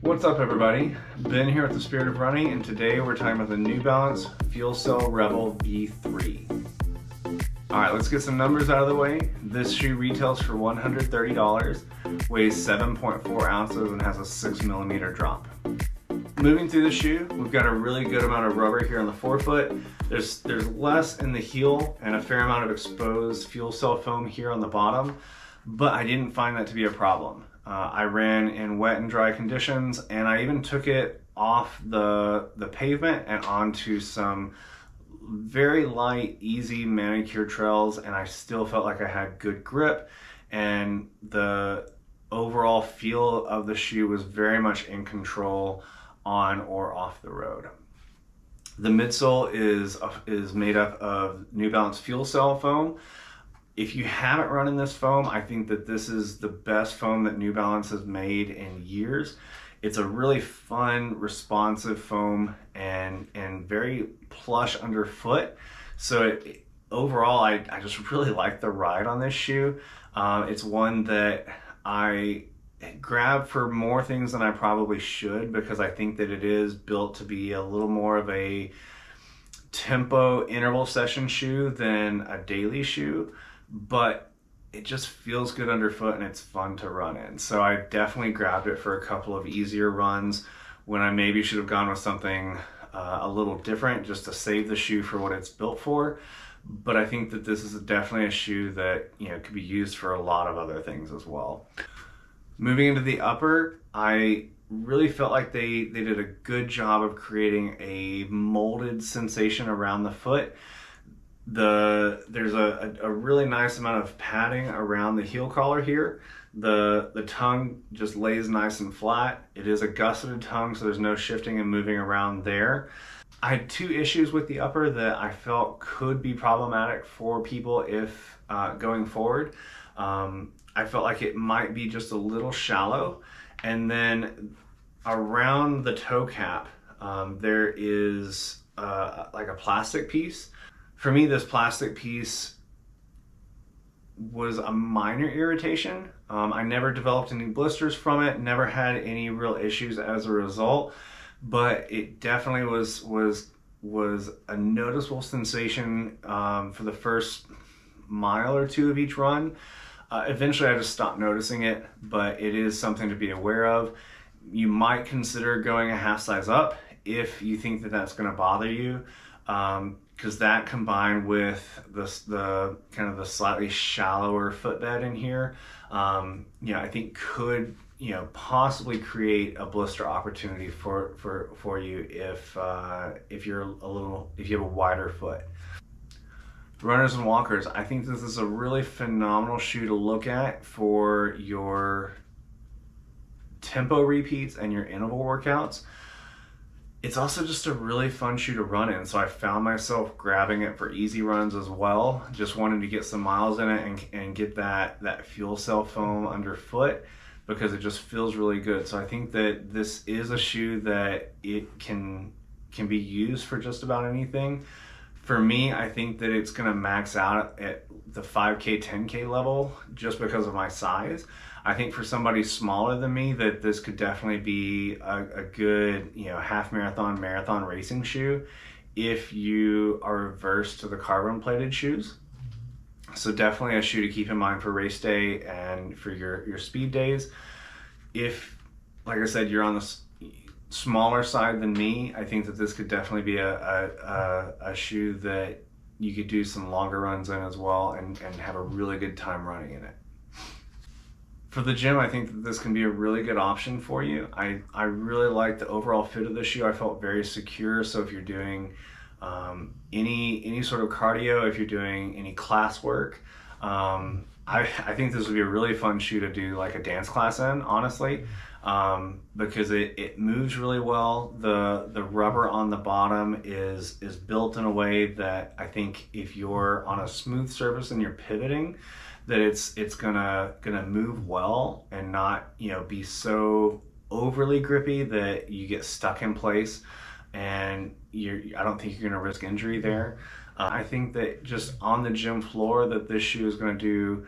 What's up, everybody? Ben here with the Spirit of Running, and today we're talking about the New Balance Fuelcell Rebel V3. Alright, let's get some numbers out of the way. This shoe retails for $130, weighs 7.4 ounces, and has a 6mm drop. Moving through the shoe, we've got a really good amount of rubber here on the forefoot. There's less in the heel and a fair amount of exposed Fuelcell foam here on the bottom, but I didn't find that to be a problem. I ran in wet and dry conditions, and I even took it off the pavement and onto some very light, easy manicure trails, and I still felt like I had good grip, and the overall feel of the shoe was very much in control on or off the road. The midsole is made up of New Balance Fuelcell foam. If you haven't run in this foam, I think that this is the best foam that New Balance has made in years. It's a really fun, responsive foam and very plush underfoot. So overall, I just really like the ride on this shoe. It's one that I grab for more things than I probably should, because I think that it is built to be a little more of a tempo interval session shoe than a daily shoe. But it just feels good underfoot and it's fun to run in. So I definitely grabbed it for a couple of easier runs when I maybe should have gone with something a little different just to save the shoe for what it's built for. But I think that this is definitely a shoe that, you know, could be used for a lot of other things as well. Moving into the upper, I really felt like they did a good job of creating a molded sensation around the foot. There's a really nice amount of padding around the heel collar here. The tongue just lays nice and flat. It is a gusseted tongue, so there's no shifting and moving around there. I had two issues with the upper that I felt could be problematic for people if going forward. I felt like it might be just a little shallow, and then around the toe cap there is like a plastic piece. For me, this plastic piece was a minor irritation. I never developed any blisters from it, never had any real issues as a result, but it definitely was a noticeable sensation for the first mile or two of each run. Eventually I just stopped noticing it, but it is something to be aware of. You might consider going a half size up if you think that that's going to bother you. Because that combined with the kind of the slightly shallower footbed in here, I think could, possibly create a blister opportunity for you if you have a wider foot. Runners and walkers, I think this is a really phenomenal shoe to look at for your tempo repeats and your interval workouts. It's also just a really fun shoe to run in, so I found myself grabbing it for easy runs as well, just wanting to get some miles in it and get that Fuelcell foam underfoot, because it just feels really good. So I think that this is a shoe that it can be used for just about anything. For me, I think that it's going to max out at the 5K, 10K level just because of my size. I think for somebody smaller than me that this could definitely be a good, half marathon racing shoe if you are averse to the carbon plated shoes. So definitely a shoe to keep in mind for race day and for your speed days. If, like I said, you're on the smaller side than me, I think that this could definitely be a shoe that you could do some longer runs in as well and have a really good time running in it. For the gym, I think that this can be a really good option for you. I really like the overall fit of the shoe. I felt very secure. So if you're doing any sort of cardio, if you're doing any class work, I think this would be a really fun shoe to do like a dance class in, honestly, because it moves really well. The rubber on the bottom is built in a way that I think if you're on a smooth surface and you're pivoting, that it's gonna move well and not be so overly grippy that you get stuck in place, and I don't think you're gonna risk injury there. I think that just on the gym floor that this shoe is gonna do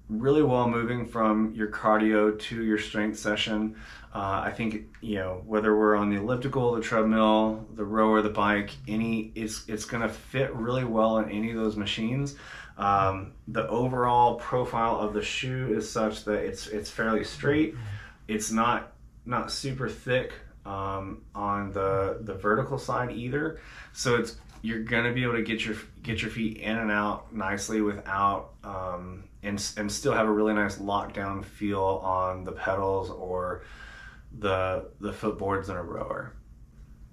really well moving from your cardio to your strength session. I think, you know, whether we're on the elliptical, the treadmill, the rower, the bike, it's going to fit really well in any of those machines. The overall profile of the shoe is such that it's fairly straight. It's not super thick on the vertical side either. So you're gonna be able to get your feet in and out nicely without and still have a really nice lockdown feel on the pedals or the footboards in a rower.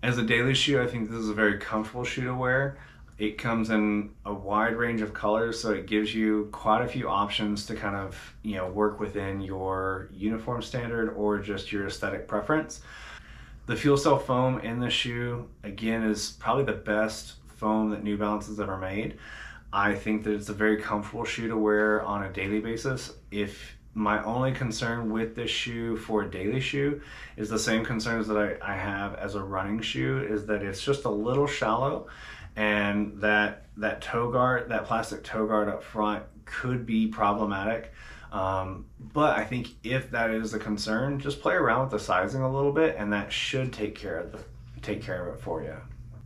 As a daily shoe, I think this is a very comfortable shoe to wear. It comes in a wide range of colors, so it gives you quite a few options to kind of, you know, work within your uniform standard or just your aesthetic preference. The Fuelcell foam in the shoe, again, is probably the best foam that New Balance has ever made. I think that it's a very comfortable shoe to wear on a daily basis. If my only concern with this shoe for a daily shoe is the same concerns that I have as a running shoe, is that it's just a little shallow, and that toe guard, that plastic toe guard up front could be problematic. But I think if that is a concern, just play around with the sizing a little bit, and that should take care of it for you.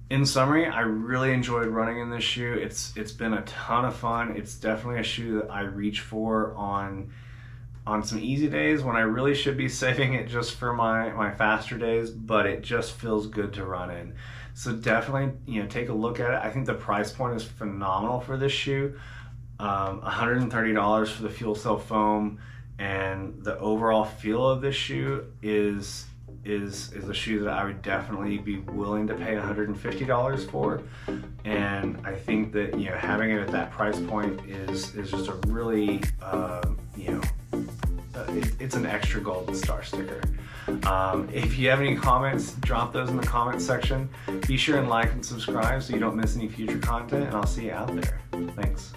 In summary, I really enjoyed running in this shoe. It's been a ton of fun. It's definitely a shoe that I reach for on some easy days when I really should be saving it just for my faster days, but it just feels good to run in. So definitely, you know, take a look at it. I think the price point is phenomenal for this shoe. $130 for the Fuelcell foam, and the overall feel of this shoe is a shoe that I would definitely be willing to pay $150 for. And I think that, you know, having it at that price point is just a really, you know, it's an extra golden star sticker. If you have any comments, drop those in the comments section. Be sure and like and subscribe so you don't miss any future content, and I'll see you out there. Thanks.